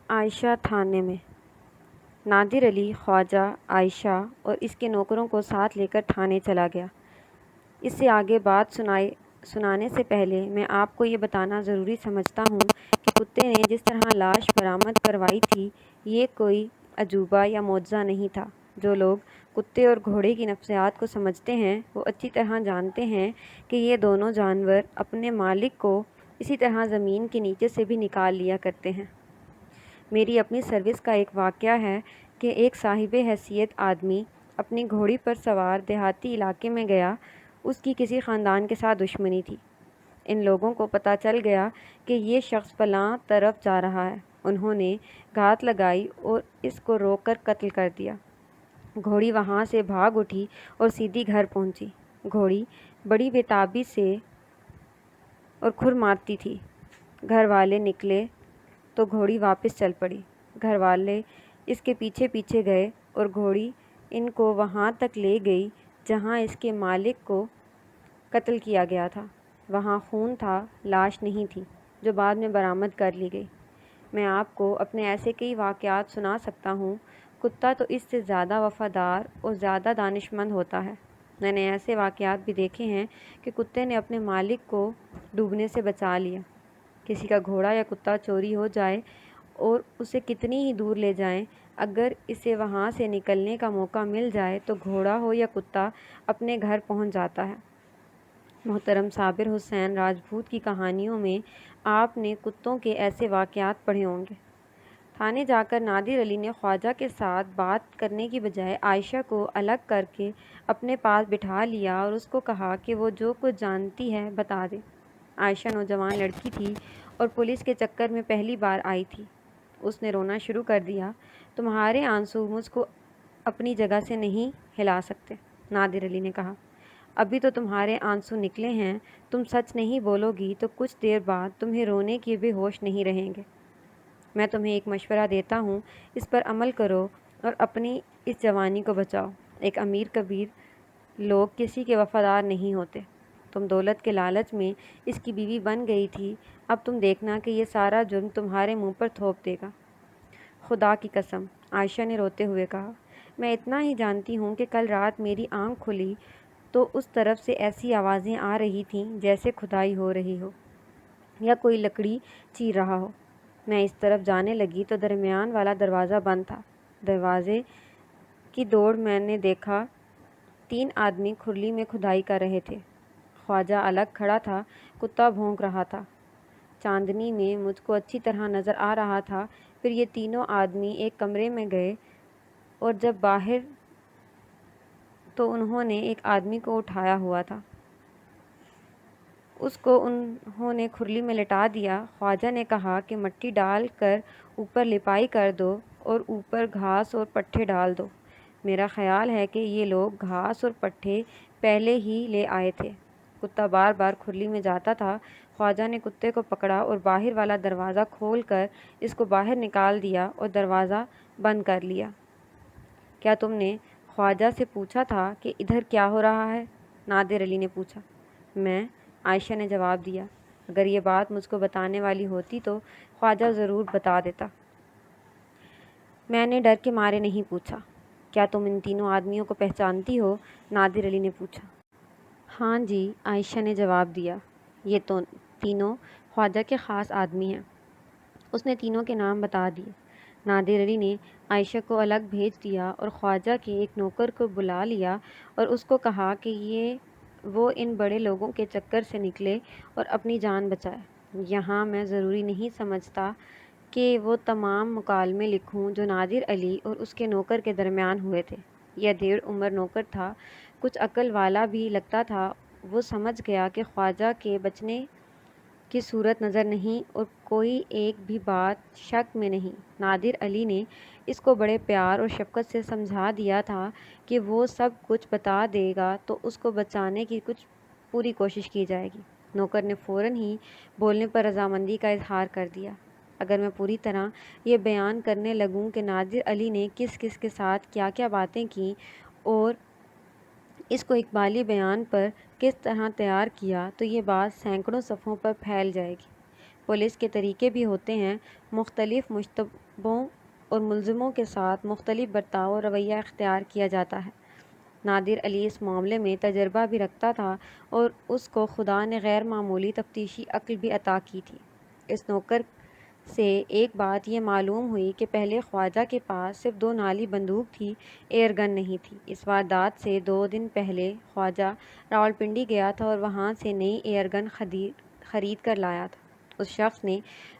عائشہ تھانے میں۔ نادر علی خواجہ عائشہ اور اس کے نوکروں کو ساتھ لے کر تھانے چلا گیا۔ اس سے آگے بات سنانے سے پہلے میں آپ کو یہ بتانا ضروری سمجھتا ہوں کہ کتے نے جس طرح لاش برآمد کروائی تھی یہ کوئی عجوبہ یا معجزہ نہیں تھا۔ جو لوگ کتے اور گھوڑے کی نفسیات کو سمجھتے ہیں وہ اچھی طرح جانتے ہیں کہ یہ دونوں جانور اپنے مالک کو اسی طرح زمین کے نیچے سے بھی نکال لیا کرتے ہیں۔ میری اپنی سروس کا ایک واقعہ ہے کہ ایک صاحب حیثیت آدمی اپنی گھوڑی پر سوار دیہاتی علاقے میں گیا۔ اس کی کسی خاندان کے ساتھ دشمنی تھی۔ ان لوگوں کو پتہ چل گیا کہ یہ شخص فلاں طرف جا رہا ہے۔ انہوں نے گھات لگائی اور اس کو روک کر قتل کر دیا۔ گھوڑی وہاں سے بھاگ اٹھی اور سیدھی گھر پہنچی۔ گھوڑی بڑی بے تابی سے اور کھر مارتی تھی۔ گھر والے نکلے تو گھوڑی واپس چل پڑی۔ گھر والے اس کے پیچھے پیچھے گئے اور گھوڑی ان کو وہاں تک لے گئی جہاں اس کے مالک کو قتل کیا گیا تھا۔ وہاں خون تھا، لاش نہیں تھی، جو بعد میں برآمد کر لی گئی۔ میں آپ کو اپنے ایسے کئی واقعات سنا سکتا ہوں۔ کتا تو اس سے زیادہ وفادار اور زیادہ دانشمند ہوتا ہے۔ میں نے ایسے واقعات بھی دیکھے ہیں کہ کتے نے اپنے مالک کو ڈوبنے سے بچا لیا۔ کسی کا گھوڑا یا کتا چوری ہو جائے اور اسے کتنی ہی دور لے جائیں، اگر اسے وہاں سے نکلنے کا موقع مل جائے تو گھوڑا ہو یا کتا اپنے گھر پہنچ جاتا ہے۔ محترم صابر حسین راجپوت کی کہانیوں میں آپ نے کتوں کے ایسے واقعات پڑھے ہوں گے۔ تھانے جا کر نادر علی نے خواجہ کے ساتھ بات کرنے کی بجائے عائشہ کو الگ کر کے اپنے پاس بٹھا لیا اور اس کو کہا کہ وہ جو کچھ جانتی ہے بتا دے۔ عائشہ نوجوان لڑکی تھی اور پولیس کے چکر میں پہلی بار آئی تھی۔ اس نے رونا شروع کر دیا۔ تمہارے آنسو مجھ کو اپنی جگہ سے نہیں ہلا سکتے، نادر علی نے کہا۔ ابھی تو تمہارے آنسو نکلے ہیں، تم سچ نہیں بولو گی تو کچھ دیر بعد تمہیں رونے کے بھی ہوش نہیں رہیں گے۔ میں تمہیں ایک مشورہ دیتا ہوں، اس پر عمل کرو اور اپنی اس جوانی کو بچاؤ۔ ایک امیر کبیر لوگ کسی کے وفادار نہیں ہوتے۔ تم دولت کے لالچ میں اس کی بیوی بن گئی تھی، اب تم دیکھنا کہ یہ سارا جرم تمہارے منہ پر تھوپ دے گا۔ خدا کی قسم، عائشہ نے روتے ہوئے کہا، میں اتنا ہی جانتی ہوں کہ کل رات میری آنکھ کھلی تو اس طرف سے ایسی آوازیں آ رہی تھیں جیسے کھدائی ہو رہی ہو یا کوئی لکڑی چیر رہا ہو۔ میں اس طرف جانے لگی تو درمیان والا دروازہ بند تھا۔ دروازے کی دوڑ میں نے دیکھا 3 آدمی کھرلی میں کھدائی کر رہے تھے۔ خواجہ الگ کھڑا تھا، کتا بھونک رہا تھا۔ چاندنی میں مجھ کو اچھی طرح نظر آ رہا تھا۔ پھر یہ تینوں آدمی ایک کمرے میں گئے اور جب باہر تو انہوں نے ایک آدمی کو اٹھایا ہوا تھا۔ اس کو انہوں نے کھرلی میں لٹا دیا۔ خواجہ نے کہا کہ مٹی ڈال کر اوپر لپائی کر دو اور اوپر گھاس اور پٹھے ڈال دو۔ میرا خیال ہے کہ یہ لوگ گھاس اور پٹھے پہلے ہی لے آئے تھے۔ کتا بار بار کھرلی میں جاتا تھا۔ خواجہ نے کتے کو پکڑا اور باہر والا دروازہ کھول کر اس کو باہر نکال دیا اور دروازہ بند کر لیا۔ کیا تم نے خواجہ سے پوچھا تھا کہ ادھر کیا ہو رہا ہے؟ نادر علی نے پوچھا۔ میں، عائشہ نے جواب دیا، اگر یہ بات مجھ کو بتانے والی ہوتی تو خواجہ ضرور بتا دیتا۔ میں نے ڈر کے مارے نہیں پوچھا۔ کیا تم ان تینوں آدمیوں کو پہچانتی ہو؟ نادر علی نے پوچھا۔ ہاں جی، عائشہ نے جواب دیا، یہ تو تینوں خواجہ کے خاص آدمی ہیں۔ اس نے تینوں کے نام بتا دیے۔ نادر علی نے عائشہ کو الگ بھیج دیا اور خواجہ کے ایک نوکر کو بلا لیا اور اس کو کہا کہ وہ ان بڑے لوگوں کے چکر سے نکلے اور اپنی جان بچائے۔ یہاں میں ضروری نہیں سمجھتا کہ وہ تمام مکالمے لکھوں جو نادر علی اور اس کے نوکر کے درمیان ہوئے تھے۔ یہ 1.5 عمر نوکر تھا، کچھ عقل والا بھی لگتا تھا۔ وہ سمجھ گیا کہ خواجہ کے بچنے کی صورت نظر نہیں اور کوئی ایک بھی بات شک میں نہیں۔ نادر علی نے اس کو بڑے پیار اور شفقت سے سمجھا دیا تھا کہ وہ سب کچھ بتا دے گا تو اس کو بچانے کی پوری کوشش کی جائے گی۔ نوکر نے فوراً ہی بولنے پر رضامندی کا اظہار کر دیا۔ اگر میں پوری طرح یہ بیان کرنے لگوں کہ نادر علی نے کس کس کے ساتھ کیا کیا باتیں کیں اور اس کو اقبالی بیان پر کس طرح تیار کیا تو یہ بات سینکڑوں صفحوں پر پھیل جائے گی۔ پولیس کے طریقے بھی ہوتے ہیں، مختلف مشتبہوں اور ملزموں کے ساتھ مختلف برتاؤ اور رویہ اختیار کیا جاتا ہے۔ نادر علی اس معاملے میں تجربہ بھی رکھتا تھا اور اس کو خدا نے غیر معمولی تفتیشی عقل بھی عطا کی تھی۔ اس نوکر سے ایک بات یہ معلوم ہوئی کہ پہلے خواجہ کے پاس صرف 2 نالی بندوق تھی، ایئر گن نہیں تھی۔ اس واردات سے 2 دن پہلے خواجہ راولپنڈی گیا تھا اور وہاں سے نئی ایئر گن خرید کر لایا تھا۔ اس شخص نے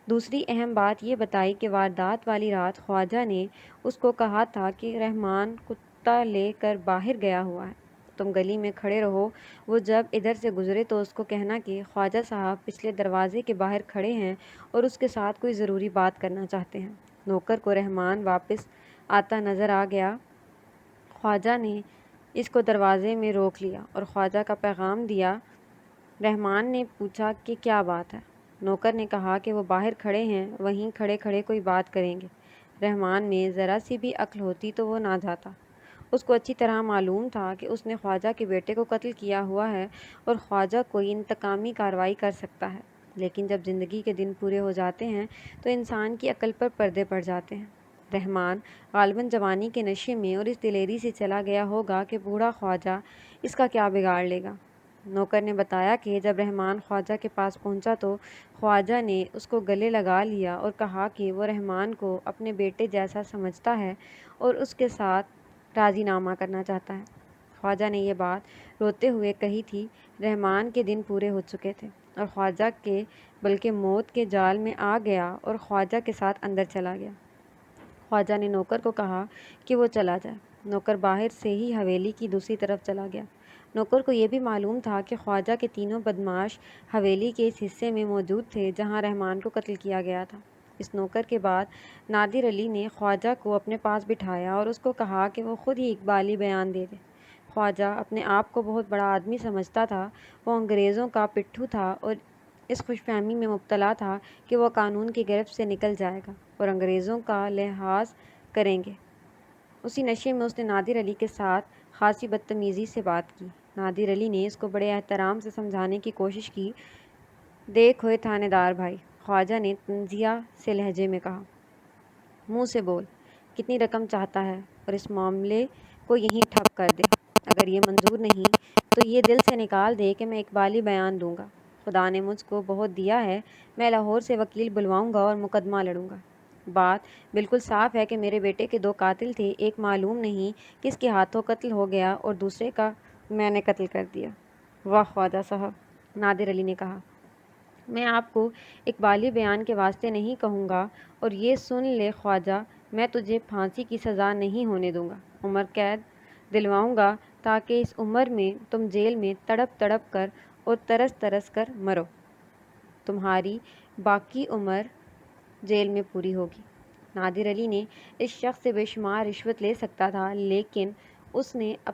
دوسری اہم بات یہ بتائی کہ واردات والی رات خواجہ نے اس کو کہا تھا کہ رحمان کتا لے کر باہر گیا ہوا ہے، تم گلی میں کھڑے رہو، وہ جب ادھر سے گزرے تو اس کو کہنا کہ خواجہ صاحب پچھلے دروازے کے باہر کھڑے ہیں اور اس کے ساتھ کوئی ضروری بات کرنا چاہتے ہیں۔ نوکر کو رحمان واپس آتا نظر آ گیا۔ خواجہ نے اس کو دروازے میں روک لیا اور خواجہ کا پیغام دیا۔ رحمان نے پوچھا کہ کیا بات ہے؟ نوکر نے کہا کہ وہ باہر کھڑے ہیں، وہیں کھڑے کھڑے کوئی بات کریں گے۔ رحمان میں ذرا سی بھی عقل ہوتی تو وہ نہ جاتا۔ اس کو اچھی طرح معلوم تھا کہ اس نے خواجہ کے بیٹے کو قتل کیا ہوا ہے اور خواجہ کوئی انتقامی کارروائی کر سکتا ہے، لیکن جب زندگی کے دن پورے ہو جاتے ہیں تو انسان کی عقل پر پردے پڑ جاتے ہیں۔ رحمان غالباً جوانی کے نشے میں اور اس دلیری سے چلا گیا ہوگا کہ بوڑھا خواجہ اس کا کیا بگاڑ لے گا۔ نوکر نے بتایا کہ جب رحمان خواجہ کے پاس پہنچا تو خواجہ نے اس کو گلے لگا لیا اور کہا کہ وہ رحمان کو اپنے بیٹے جیسا سمجھتا ہے اور اس کے ساتھ راضی نامہ کرنا چاہتا ہے۔ خواجہ نے یہ بات روتے ہوئے کہی تھی۔ رحمان کے دن پورے ہو چکے تھے اور خواجہ کے بلکہ موت کے جال میں آ گیا اور خواجہ کے ساتھ اندر چلا گیا۔ خواجہ نے نوکر کو کہا کہ وہ چلا جائے۔ نوکر باہر سے ہی حویلی کی دوسری طرف چلا گیا۔ نوکر کو یہ بھی معلوم تھا کہ خواجہ کے تینوں بدماش حویلی کے اس حصے میں موجود تھے جہاں رحمان کو قتل کیا گیا تھا۔ اس نوکر کے بعد نادر علی نے خواجہ کو اپنے پاس بٹھایا اور اس کو کہا کہ وہ خود ہی اقبالی بیان دے دے۔ خواجہ اپنے آپ کو بہت بڑا آدمی سمجھتا تھا۔ وہ انگریزوں کا پٹھو تھا اور اس خوش فہمی میں مبتلا تھا کہ وہ قانون کی گرفت سے نکل جائے گا اور انگریزوں کا لحاظ کریں گے۔ اسی نشے میں اس نے نادر علی کے ساتھ خاصی بدتمیزی سے بات کی۔ نادر علی نے اس کو بڑے احترام سے سمجھانے کی کوشش کی۔ دیکھ ہوئے تھانے دار بھائی، خواجہ نے تنزیہ سے لہجے میں کہا، منہ سے بول، کتنی رقم چاہتا ہے اور اس معاملے کو یہیں ٹھپ کر دے۔ اگر یہ منظور نہیں تو یہ دل سے نکال دے کہ میں اقبالی بیان دوں گا۔ خدا نے مجھ کو بہت دیا ہے، میں لاہور سے وکیل بلواؤں گا اور مقدمہ لڑوں گا۔ بات بالکل صاف ہے کہ میرے بیٹے کے 2 قاتل تھے، ایک معلوم نہیں کس کے ہاتھوں قتل ہو گیا اور دوسرے کا میں نے قتل کر دیا۔ واہ خواجہ صاحب، نادر علی نے کہا، میں آپ کو اقبالی بیان کے واسطے نہیں کہوں گا اور یہ سن لے خواجہ، میں تجھے پھانسی کی سزا نہیں ہونے دوں گا، عمر قید دلواؤں گا تاکہ اس عمر میں تم جیل میں تڑپ تڑپ کر اور ترس ترس کر مرو۔ تمہاری باقی عمر جیل میں پوری ہوگی۔ نادر علی نے اس شخص سے بے شمار رشوت لے سکتا تھا، لیکن اس نے اب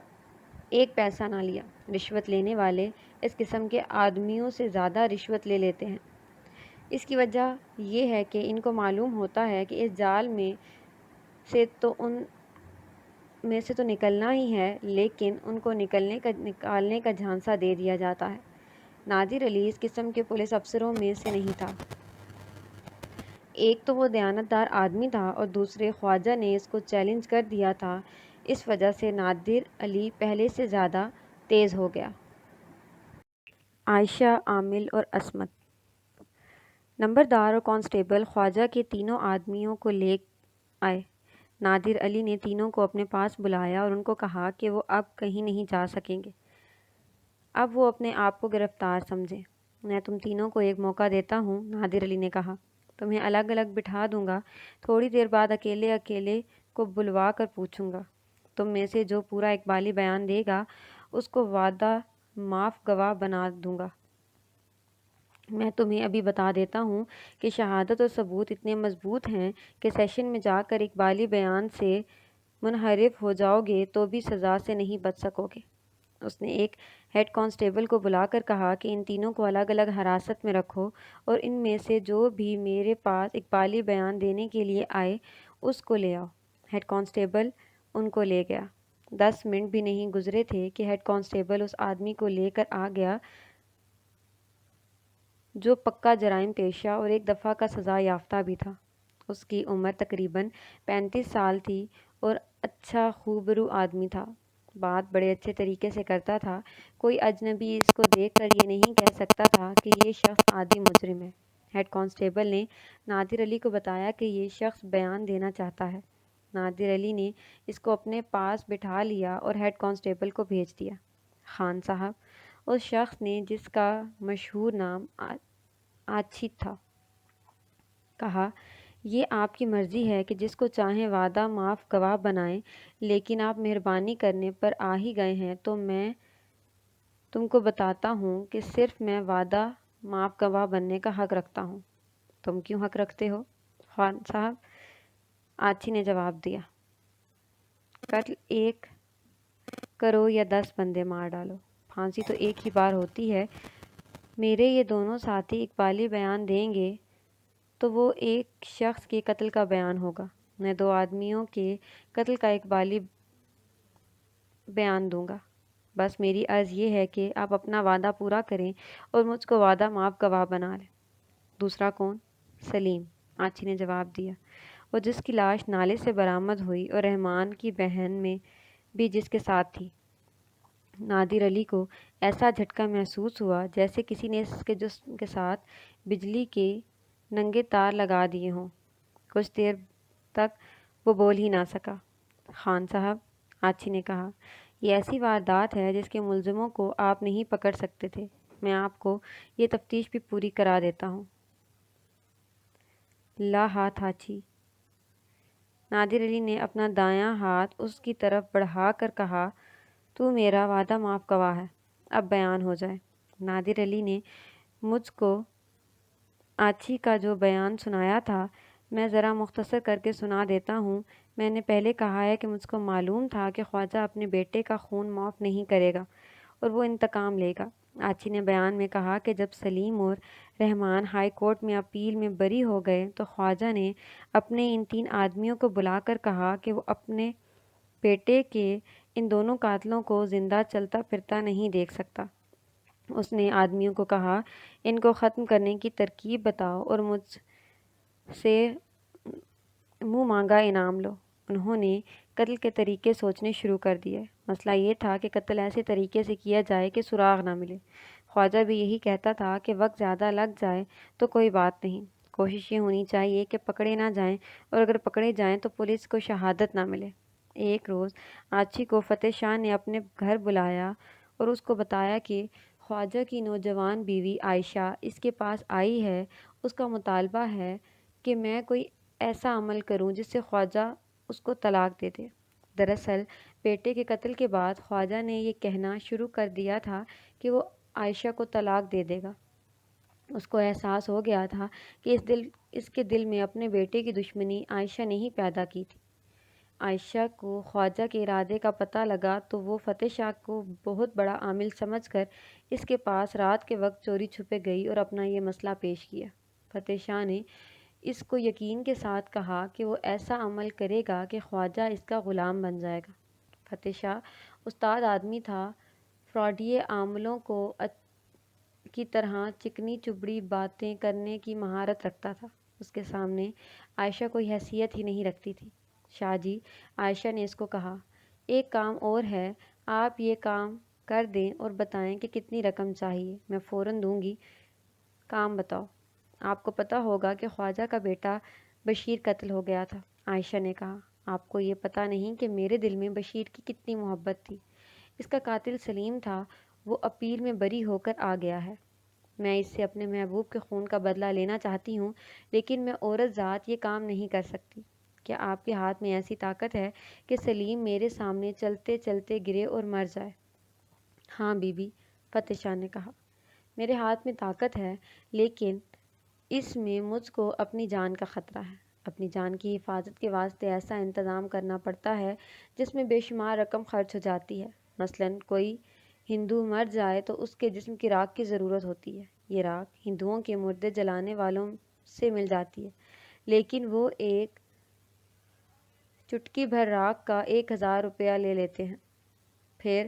1 پیسہ نہ لیا۔ رشوت لینے والے اس قسم کے آدمیوں سے زیادہ رشوت لے لیتے ہیں۔ اس کی وجہ یہ ہے کہ ان کو معلوم ہوتا ہے کہ اس جال میں سے تو نکلنا ہی ہے، لیکن ان کو نکالنے کا جھانسا دے دیا جاتا ہے۔ نادر علی اس قسم کے پولیس افسروں میں سے نہیں تھا۔ ایک تو وہ دیانتدار آدمی تھا اور دوسرے خواجہ نے اس کو چیلنج کر دیا تھا۔ اس وجہ سے نادر علی پہلے سے زیادہ تیز ہو گیا۔ عائشہ، عامل اور عصمت۔ نمبردار اور کانسٹیبل خواجہ کے تینوں آدمیوں کو لے آئے۔ نادر علی نے تینوں کو اپنے پاس بلایا اور ان کو کہا کہ وہ اب کہیں نہیں جا سکیں گے۔ اب وہ اپنے آپ کو گرفتار سمجھیں۔ میں تم تینوں کو ایک موقع دیتا ہوں، نادر علی نے کہا۔ تمہیں الگ الگ بٹھا دوں گا، تھوڑی دیر بعد اکیلے اکیلے کو بلوا کر پوچھوں گا۔ تم میں سے جو پورا اقبالی بیان دے گا اس کو وعدہ معاف گواہ بنا دوں گا۔ میں تمہیں ابھی بتا دیتا ہوں کہ شہادت اور ثبوت اتنے مضبوط ہیں کہ سیشن میں جا کر اقبالی بیان سے منحرف ہو جاؤ گے تو بھی سزا سے نہیں بچ سکو گے۔ اس نے ایک ہیڈ کانسٹیبل کو بلا کر کہا کہ ان تینوں کو الگ الگ حراست میں رکھو اور ان میں سے جو بھی میرے پاس اقبالی بیان دینے کے لیے آئے اس کو لے آؤ۔ ہیڈ کانسٹیبل ان کو لے گیا۔ 10 منٹ بھی نہیں گزرے تھے کہ ہیڈ کانسٹیبل اس آدمی کو لے کر آ گیا جو پکا جرائم پیشہ اور ایک دفعہ کا سزا یافتہ بھی تھا۔ اس کی عمر تقریباً 35 سال تھی اور اچھا خوبرو آدمی تھا، بات بڑے اچھے طریقے سے کرتا تھا۔ کوئی اجنبی اس کو دیکھ کر یہ نہیں کہہ سکتا تھا کہ یہ شخص عادی مجرم ہے۔ ہیڈ کانسٹیبل نے نادر علی کو بتایا کہ یہ شخص بیان دینا چاہتا ہے۔ نادر علی نے اس کو اپنے پاس بٹھا لیا اور ہیڈ کانسٹیبل کو بھیج دیا۔ خان صاحب، اس شخص نے جس کا مشہور نام آچھی تھا، کہا، یہ آپ کی مرضی ہے کہ جس کو چاہیں وعدہ معاف گواہ بنائیں، لیکن آپ مہربانی کرنے پر آ ہی گئے ہیں تو میں تم کو بتاتا ہوں کہ صرف میں وعدہ معاف گواہ بننے کا حق رکھتا ہوں۔ تم کیوں حق رکھتے ہو خان صاحب؟ آچھی نے جواب دیا، قتل ایک کرو یا 10 بندے مار ڈالو، پھانسی تو ایک ہی بار ہوتی ہے۔ میرے یہ دونوں ساتھی اقبالی بیان دیں گے تو وہ ایک شخص کے قتل کا بیان ہوگا، میں 2 آدمیوں کے قتل کا اقبالی بیان دوں گا۔ بس میری عرض یہ ہے کہ آپ اپنا وعدہ پورا کریں اور مجھ کو وعدہ معاف گواہ بنا لیں۔ دوسرا کون؟ سلیم، آچھی نے جواب دیا، وہ جس کی لاش نالے سے برآمد ہوئی اور رحمان کی بہن میں بھی جس کے ساتھ تھی۔ نادر علی کو ایسا جھٹکا محسوس ہوا جیسے کسی نے اس کے جسم کے ساتھ بجلی کے ننگے تار لگا دیے ہوں۔ کچھ دیر تک وہ بول ہی نہ سکا۔ خان صاحب، آچھی نے کہا، یہ ایسی واردات ہے جس کے ملزموں کو آپ نہیں پکڑ سکتے تھے۔ میں آپ کو یہ تفتیش بھی پوری کرا دیتا ہوں۔ لا ہاتھ آچھی۔ نادر علی نے اپنا دایاں ہاتھ اس کی طرف بڑھا کر کہا، تو میرا وعدہ معاف گواہ ہے، اب بیان ہو جائے۔ نادر علی نے مجھ کو آچھی کا جو بیان سنایا تھا میں ذرا مختصر کر کے سنا دیتا ہوں۔ میں نے پہلے کہا ہے کہ مجھ کو معلوم تھا کہ خواجہ اپنے بیٹے کا خون معاف نہیں کرے گا اور وہ انتقام لے گا۔ آچھی نے بیان میں کہا کہ جب سلیم اور رحمان ہائی کورٹ میں اپیل میں بری ہو گئے تو خواجہ نے اپنے ان 3 آدمیوں کو بلا کر کہا کہ وہ اپنے بیٹے کے ان دونوں قاتلوں کو زندہ چلتا پھرتا نہیں دیکھ سکتا۔ اس نے آدمیوں کو کہا، ان کو ختم کرنے کی ترکیب بتاؤ اور مجھ سے منہ مانگا انعام لو۔ انہوں نے قتل کے طریقے سوچنے شروع کر دیے۔ مسئلہ یہ تھا کہ قتل ایسے طریقے سے کیا جائے کہ سراغ نہ ملے۔ خواجہ بھی یہی کہتا تھا کہ وقت زیادہ لگ جائے تو کوئی بات نہیں، کوشش یہ ہونی چاہیے کہ پکڑے نہ جائیں، اور اگر پکڑے جائیں تو پولیس کو شہادت نہ ملے۔ ایک روز آچھی کو فتح شاہ نے اپنے گھر بلایا اور اس کو بتایا کہ خواجہ کی نوجوان بیوی عائشہ اس کے پاس آئی ہے۔ اس کا مطالبہ ہے کہ میں کوئی ایسا عمل کروں جس سے خواجہ اس کو طلاق دے دے۔ دراصل بیٹے کے قتل کے بعد خواجہ نے یہ کہنا شروع کر دیا تھا کہ وہ عائشہ کو طلاق دے دے گا۔ اس کو احساس ہو گیا تھا کہ اس کے دل میں اپنے بیٹے کی دشمنی عائشہ نے ہی پیدا کی تھی۔ عائشہ کو خواجہ کے ارادے کا پتہ لگا تو وہ فتح شاہ کو بہت بڑا عامل سمجھ کر اس کے پاس رات کے وقت چوری چھپے گئی اور اپنا یہ مسئلہ پیش کیا۔ فتح شاہ نے اس کو یقین کے ساتھ کہا کہ وہ ایسا عمل کرے گا کہ خواجہ اس کا غلام بن جائے گا۔ فتح شاہ استاد آدمی تھا، فراڈیے عاملوں کو کی طرح چکنی چبڑی باتیں کرنے کی مہارت رکھتا تھا۔ اس کے سامنے عائشہ کوئی حیثیت ہی نہیں رکھتی تھی۔ شاہ جی، عائشہ نے اس کو کہا، ایک کام اور ہے، آپ یہ کام کر دیں اور بتائیں کہ کتنی رقم چاہیے، میں فوراً دوں گی۔ کام بتاؤ۔ آپ کو پتہ ہوگا کہ خواجہ کا بیٹا بشیر قتل ہو گیا تھا۔ عائشہ نے کہا، آپ کو یہ پتہ نہیں کہ میرے دل میں بشیر کی کتنی محبت تھی۔ اس کا قاتل سلیم تھا، وہ اپیل میں بری ہو کر آ گیا ہے۔ میں اس سے اپنے محبوب کے خون کا بدلہ لینا چاہتی ہوں، لیکن میں عورت ذات یہ کام نہیں کر سکتی۔ کیا آپ کے ہاتھ میں ایسی طاقت ہے کہ سلیم میرے سامنے چلتے چلتے گرے اور مر جائے؟ ہاں بی بی، فتح شاہ نے کہا، میرے ہاتھ میں طاقت ہے، لیکن اس میں مجھ کو اپنی جان کا خطرہ ہے۔ اپنی جان کی حفاظت کے واسطے ایسا انتظام کرنا پڑتا ہے جس میں بے شمار رقم خرچ ہو جاتی ہے۔ مثلاً کوئی ہندو مر جائے تو اس کے جسم کی راکھ کی ضرورت ہوتی ہے۔ یہ راکھ ہندوؤں کے مردے جلانے والوں سے مل جاتی ہے، لیکن وہ ایک چٹکی بھر راکھ کا 1000 روپیہ لے لیتے ہیں۔ پھر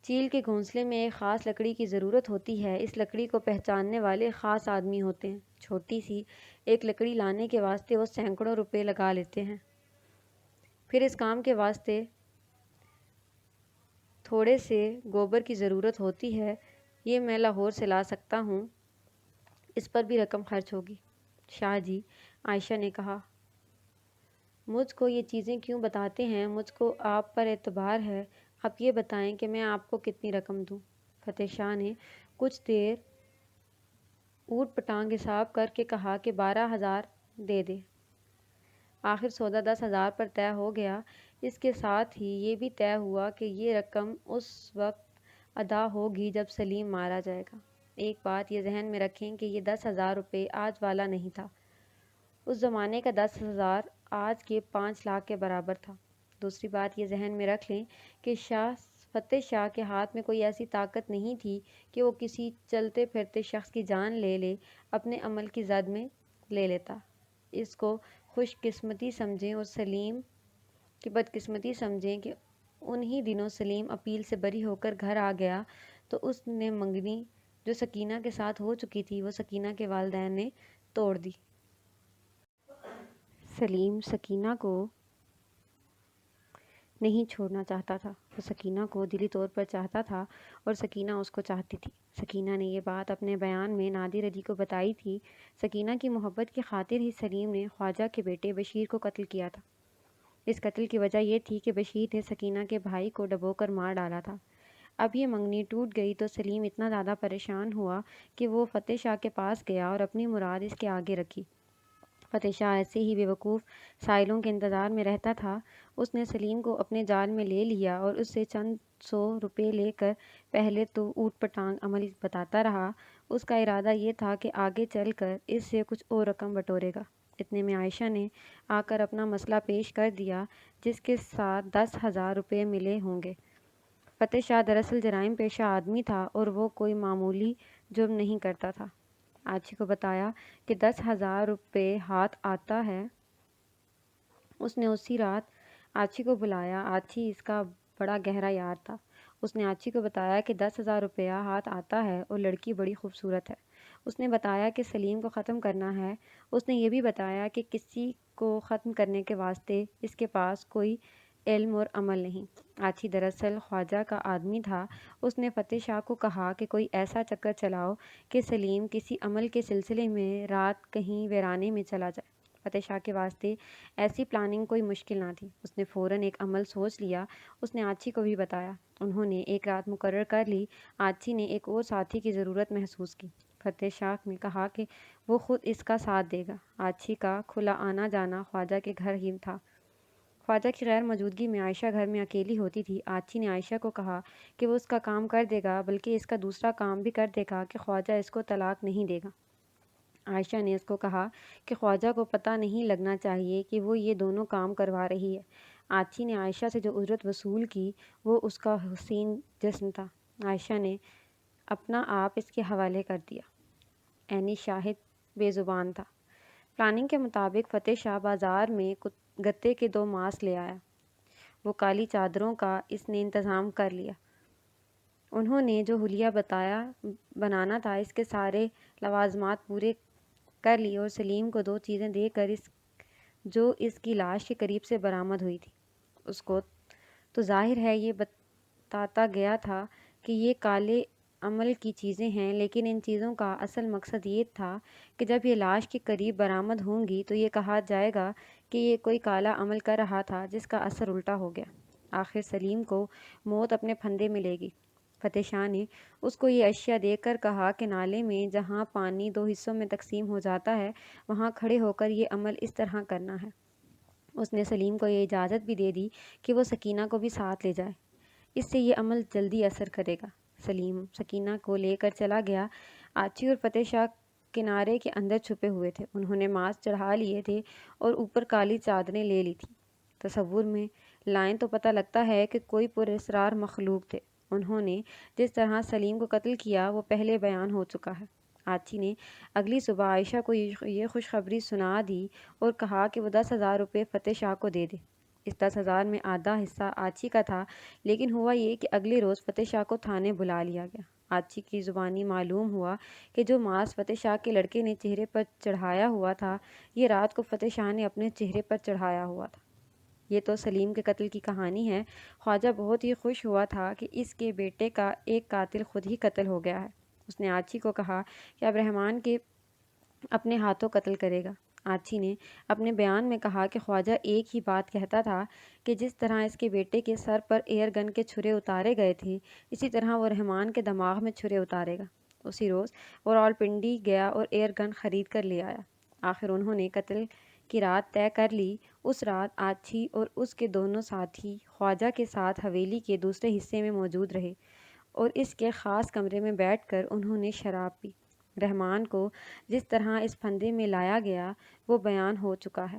چیل کے گھونسلے میں ایک خاص لکڑی کی ضرورت ہوتی ہے۔ اس لکڑی کو پہچاننے والے خاص آدمی ہوتے ہیں۔ چھوٹی سی ایک لکڑی لانے کے واسطے وہ سینکڑوں روپے لگا لیتے ہیں۔ پھر اس کام کے واسطے تھوڑے سے گوبر کی ضرورت ہوتی ہے۔ یہ میں لاہور سے لا سکتا ہوں، اس پر بھی رقم خرچ ہوگی۔ شاہ جی، عائشہ نے کہا، مجھ کو یہ چیزیں کیوں بتاتے ہیں؟ مجھ کو آپ پر اعتبار ہے، اب یہ بتائیں کہ میں آپ کو کتنی رقم دوں؟ فتح شاہ نے کچھ دیر اوٹ پٹانگ حساب کر کے کہا کہ 12,000 دے دے۔ آخر سودا 10,000 پر طے ہو گیا۔ اس کے ساتھ ہی یہ بھی طے ہوا کہ یہ رقم اس وقت ادا ہوگی جب سلیم مارا جائے گا۔ ایک بات یہ ذہن میں رکھیں کہ یہ 10,000 روپے آج والا نہیں تھا۔ اس زمانے کا 10,000 آج کے 5 لاکھ کے برابر تھا۔ دوسری بات یہ ذہن میں رکھ لیں کہ فتح شاہ کے ہاتھ میں کوئی ایسی طاقت نہیں تھی کہ وہ کسی چلتے پھرتے شخص کی جان لے اپنے عمل کی زد میں لے لیتا۔ اس کو خوش قسمتی سمجھیں اور سلیم کی بدقسمتی سمجھیں کہ انہی دنوں سلیم اپیل سے بری ہو کر گھر آ گیا تو اس نے منگنی جو سکینہ کے ساتھ ہو چکی تھی وہ سکینہ کے والدین نے توڑ دی۔ سلیم سکینہ کو نہیں چھوڑنا چاہتا تھا۔ وہ سکینہ کو دلی طور پر چاہتا تھا اور سکینہ اس کو چاہتی تھی۔ سکینہ نے یہ بات اپنے بیان میں نادر علی کو بتائی تھی۔ سکینہ کی محبت کی خاطر ہی سلیم نے خواجہ کے بیٹے بشیر کو قتل کیا تھا۔ اس قتل کی وجہ یہ تھی کہ بشیر نے سکینہ کے بھائی کو ڈبو کر مار ڈالا تھا۔ اب یہ منگنی ٹوٹ گئی تو سلیم اتنا زیادہ پریشان ہوا کہ وہ فتح شاہ کے پاس گیا اور اپنی مراد اس کے آگے رکھی۔ فتح شاہ ایسے ہی بے وقوف سائلوں کے انتظار میں رہتا تھا۔ اس نے سلیم کو اپنے جال میں لے لیا اور اس سے چند 100 روپے لے کر پہلے تو اوٹ پٹانگ عمل بتاتا رہا۔ اس کا ارادہ یہ تھا کہ آگے چل کر اس سے کچھ اور رقم بٹورے گا۔ اتنے میں عائشہ نے آ کر اپنا مسئلہ پیش کر دیا، جس کے ساتھ 10,000 روپے ملے ہوں گے۔ فتح شاہ دراصل جرائم پیشہ آدمی تھا اور وہ کوئی معمولی جرم نہیں کرتا تھا۔ آچی کو بتایا کہ 10,000 روپے ہاتھ آتا ہے۔ اس نے اسی رات آچی کو بلایا۔ آچی اس کا بڑا گہرا یار تھا۔ اس نے آچی کو بتایا کہ 10,000 روپیہ ہاتھ آتا ہے اور لڑکی بڑی خوبصورت ہے۔ اس نے بتایا کہ سلیم کو ختم کرنا ہے۔ اس نے یہ بھی بتایا کہ کسی کو ختم کرنے کے واسطے اس کے پاس کوئی علم اور عمل نہیں۔ آچی دراصل خواجہ کا آدمی تھا۔ اس نے فتح شاہ کو کہا کہ کوئی ایسا چکر چلاؤ کہ سلیم کسی عمل کے سلسلے میں رات کہیں ویرانے میں چلا جائے۔ فتح شاہ کے واسطے ایسی پلاننگ کوئی مشکل نہ تھی۔ اس نے فوراً ایک عمل سوچ لیا۔ اس نے آچی کو بھی بتایا۔ انہوں نے ایک رات مقرر کر لی۔ آچی نے ایک اور ساتھی کی ضرورت محسوس کی۔ فتح شاہ نے کہا کہ وہ خود اس کا ساتھ دے گا۔ آچی کا کھلا آنا جانا خواجہ کے گھر ہی تھا۔ خواجہ کی غیر موجودگی میں عائشہ گھر میں اکیلی ہوتی تھی۔ آچی نے عائشہ کو کہا کہ وہ اس کا کام کر دے گا، بلکہ اس کا دوسرا کام بھی کر دے گا کہ خواجہ اس کو طلاق نہیں دے گا۔ عائشہ نے اس کو کہا کہ خواجہ کو پتہ نہیں لگنا چاہیے کہ وہ یہ دونوں کام کروا رہی ہے۔ آچی نے عائشہ سے جو اجرت وصول کی وہ اس کا حسین جسم تھا۔ عائشہ نے اپنا آپ اس کے حوالے کر دیا۔ عینی شاہد بے زبان تھا۔ پلاننگ کے مطابق فتح شاہ بازار میں گتے کے 2 ماس لے آیا۔ وہ کالی چادروں کا اس نے انتظام کر لیا۔ انہوں نے جو حلیہ بنانا تھا اس کے سارے لوازمات پورے کر لیے اور سلیم کو 2 چیزیں دے کر جو اس کی لاش کے قریب سے برآمد ہوئی تھی۔ اس کو تو ظاہر ہے یہ بتاتا گیا تھا کہ یہ کالے عمل کی چیزیں ہیں، لیکن ان چیزوں کا اصل مقصد یہ تھا کہ جب یہ لاش کے قریب برآمد ہوں گی تو یہ کہا جائے گا کہ یہ کوئی کالا عمل کر رہا تھا جس کا اثر الٹا ہو گیا۔ آخر سلیم کو موت اپنے پھندے میں لے گی۔ فتح شاہ نے اس کو یہ اشیاء دے کر کہا کہ نالے میں جہاں پانی 2 حصوں میں تقسیم ہو جاتا ہے وہاں کھڑے ہو کر یہ عمل اس طرح کرنا ہے۔ اس نے سلیم کو یہ اجازت بھی دے دی کہ وہ سکینہ کو بھی ساتھ لے جائے، اس سے یہ عمل جلدی اثر کرے گا۔ سلیم سکینہ کو لے کر چلا گیا۔ آچی اور فتح شاہ کنارے کے اندر چھپے ہوئے تھے۔ انہوں نے ماس چڑھا لیے تھے اور اوپر کالی چادریں لے لی تھیں۔ تصور میں لائیں تو پتہ لگتا ہے کہ کوئی پراسرار مخلوق تھے۔ انہوں نے جس طرح سلیم کو قتل کیا وہ پہلے بیان ہو چکا ہے۔ آچی نے اگلی صبح عائشہ کو یہ خوشخبری سنا دی اور کہا کہ وہ 10,000 روپے فتح شاہ کو دے دے۔ اس 10,000 میں آدھا حصہ آچی کا تھا، لیکن ہوا یہ کہ اگلے روز فتح شاہ کو تھانے بلا لیا گیا۔ آچی کی زبانی معلوم ہوا کہ جو ماس فتح شاہ کے لڑکے نے چہرے پر چڑھایا ہوا تھا، یہ رات کو فتح شاہ نے اپنے چہرے پر چڑھایا ہوا تھا۔ یہ تو سلیم کے قتل کی کہانی ہے۔ خواجہ بہت ہی خوش ہوا تھا کہ اس کے بیٹے کا ایک قاتل خود ہی قتل ہو گیا ہے۔ اس نے آچی کو کہا کہ اب رحمان کے اپنے ہاتھوں قتل کرے گا۔ آچی نے اپنے بیان میں کہا کہ خواجہ ایک ہی بات کہتا تھا کہ جس طرح اس کے بیٹے کے سر پر ایئر گن کے چھرے اتارے گئے تھے، اسی طرح وہ رحمان کے دماغ میں چھرے اتارے گا۔ اسی روز وہ راولپنڈی گیا اور ایئر گن خرید کر لے آیا۔ آخر انہوں نے قتل کی رات طے کر لی۔ اس رات آچی اور اس کے دونوں ساتھی خواجہ کے ساتھ حویلی کے دوسرے حصے میں موجود رہے اور اس کے خاص کمرے میں بیٹھ کر انہوں نے شراب پی۔ رحمان کو جس طرح اس پھندے میں لایا گیا وہ بیان ہو چکا ہے۔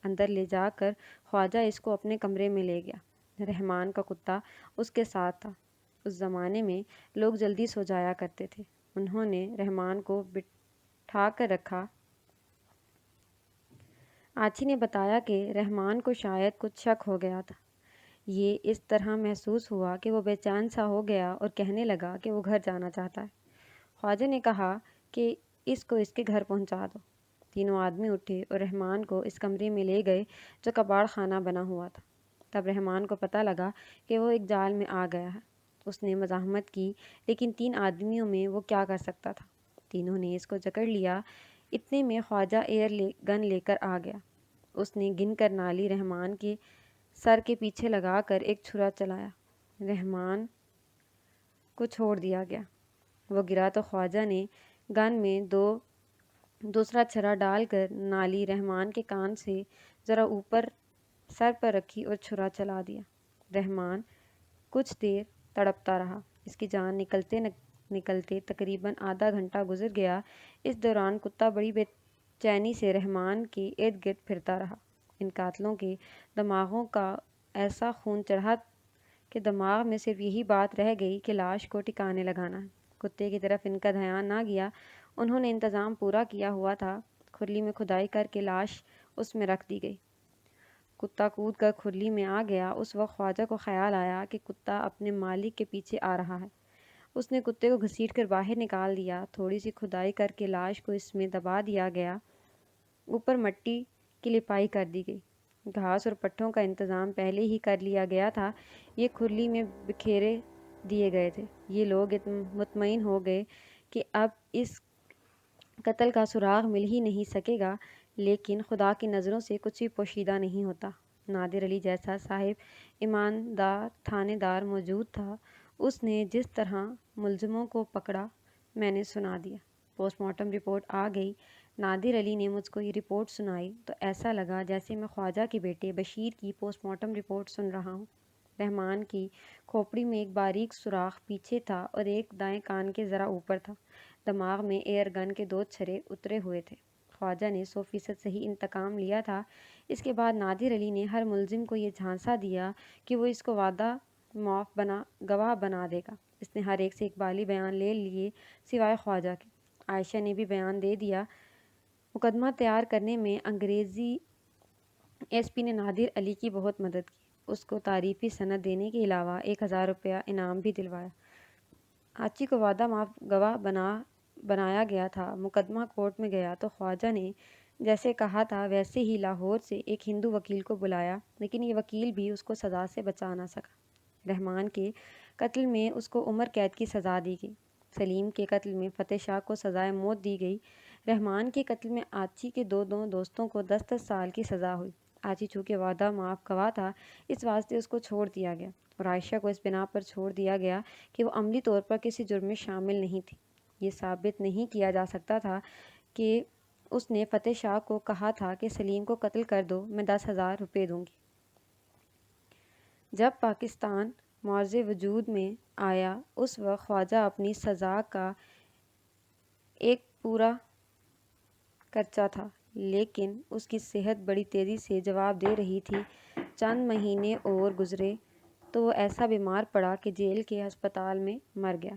اندر لے جا کر خواجہ اس کو اپنے کمرے میں لے گیا۔ رحمان کا کتا اس کے ساتھ تھا۔ اس زمانے میں لوگ جلدی سو جایا کرتے تھے۔ انہوں نے رحمان کو بٹھا کر رکھا۔ آچی نے بتایا کہ رحمان کو شاید کچھ شک ہو گیا تھا۔ یہ اس طرح محسوس ہوا کہ وہ بے چین سا ہو گیا اور کہنے لگا کہ وہ گھر جانا چاہتا ہے۔ خواجہ نے کہا کہ اس کو اس کے گھر پہنچا دو۔ تینوں آدمی اٹھے اور رحمان کو اس کمرے میں لے گئے جو کباڑ خانہ بنا ہوا تھا۔ تب رحمان کو پتہ لگا کہ وہ ایک جال میں آ گیا ہے۔ اس نے مزاحمت کی، لیکن 3 آدمیوں میں وہ کیا کر سکتا تھا؟ تینوں نے اس کو جکڑ لیا۔ اتنے میں خواجہ ایئر گن لے کر آ گیا۔ اس نے گن کر نالی رحمان کے سر کے پیچھے لگا کر ایک چھرا چلایا۔ رحمان کو چھوڑ دیا گیا۔ وہ گرا تو خواجہ نے گن میں دوسرا چھرا ڈال کر نالی رحمان کے کان سے ذرا اوپر سر پر رکھی اور چھرا چلا دیا۔ رحمان کچھ دیر تڑپتا رہا۔ اس کی جان نکلتے نکلتے تقریباً آدھا گھنٹہ گزر گیا۔ اس دوران کتا بڑی بے چینی سے رحمان کے ارد گرد پھرتا رہا۔ ان قاتلوں کے دماغوں کا ایسا خون چڑھا کہ دماغ میں صرف یہی بات رہ گئی کہ لاش کو ٹھکانے لگانا ہے۔ کتے کی طرف ان کا دھیان نہ گیا۔ انہوں نے انتظام پورا کیا ہوا تھا۔ کھرلی میں کھدائی کر کے لاش اس میں رکھ دی گئی۔ کتا کود کر کھرلی میں آ گیا۔ اس وقت خواجہ کو خیال آیا کہ کتا اپنے مالک کے پیچھے آ رہا ہے۔ اس نے کتے کو گھسیٹ کر باہر نکال دیا۔ تھوڑی سی کھدائی کر کے لاش کو اس میں دبا دیا گیا۔ اوپر مٹی کی لپائی کر دی گئی۔ گھاس اور پٹھوں کا انتظام پہلے ہی کر لیا گیا تھا۔ یہ کھرلی میں بکھیرے دیے گئے تھے۔ یہ لوگ مطمئن ہو گئے کہ اب اس قتل کا سراغ مل ہی نہیں سکے گا، لیکن خدا کی نظروں سے کچھ بھی پوشیدہ نہیں ہوتا۔ نادر علی جیسا صاحب ایماندار تھانے دار موجود تھا۔ اس نے جس طرح ملزموں کو پکڑا میں نے سنا دیا۔ پوسٹ مارٹم رپورٹ آ گئی۔ نادر علی نے مجھ کو یہ رپورٹ سنائی تو ایسا لگا جیسے میں خواجہ کے بیٹے بشیر کی پوسٹ مارٹم رپورٹ سن رہا ہوں۔ رحمان کی کھوپڑی میں ایک باریک سوراخ پیچھے تھا اور ایک دائیں کان کے ذرا اوپر تھا۔ دماغ میں ایئر گن کے 2 چھرے اترے ہوئے تھے۔ خواجہ نے 100% صحیح انتقام لیا تھا۔ اس کے بعد نادر علی نے ہر ملزم کو یہ جھانسا دیا کہ وہ اس کو وعدہ معاف گواہ بنا دے گا۔ اس نے ہر ایک سے اقبالی بیان لے لیے سوائے خواجہ کے۔ عائشہ نے بھی بیان دے دیا۔ مقدمہ تیار کرنے میں انگریزی ایس پی نے نادر علی کی بہت مدد کی۔ اس کو تعریفی سند دینے کے علاوہ 1000 روپیہ انعام بھی دلوایا۔ آچی کو وعدہ معاف گواہ بنایا گیا تھا۔ مقدمہ کورٹ میں گیا تو خواجہ نے جیسے کہا تھا ویسے ہی لاہور سے ایک ہندو وکیل کو بلایا، لیکن یہ وکیل بھی اس کو سزا سے بچا نہ سکا۔ رحمان کے قتل میں اس کو عمر قید کی سزا دی گئی۔ سلیم کے قتل میں فتح شاہ کو سزائے موت دی گئی۔ رحمان کے قتل میں آچی کے 2 دوستوں کو 10 سال کی سزا ہوئی۔ آچی چونکہ وعدہ معاف گواہ تھا، اس واسطے اس کو چھوڑ دیا گیا اور عائشہ کو اس بنا پر چھوڑ دیا گیا کہ وہ عملی طور پر کسی جرم میں شامل نہیں تھی۔ یہ ثابت نہیں کیا جا سکتا تھا کہ اس نے فتح شاہ کو کہا تھا کہ سلیم کو قتل کر دو، میں 10,000 روپے دوں گی۔ جب پاکستان معرض وجود میں آیا اس وقت خواجہ اپنی سزا کا ایک پورا کرچا تھا، لیکن اس کی صحت بڑی تیزی سے جواب دے رہی تھی۔ چند مہینے اور گزرے تو وہ ایسا بیمار پڑا کہ جیل کے ہسپتال میں مر گیا۔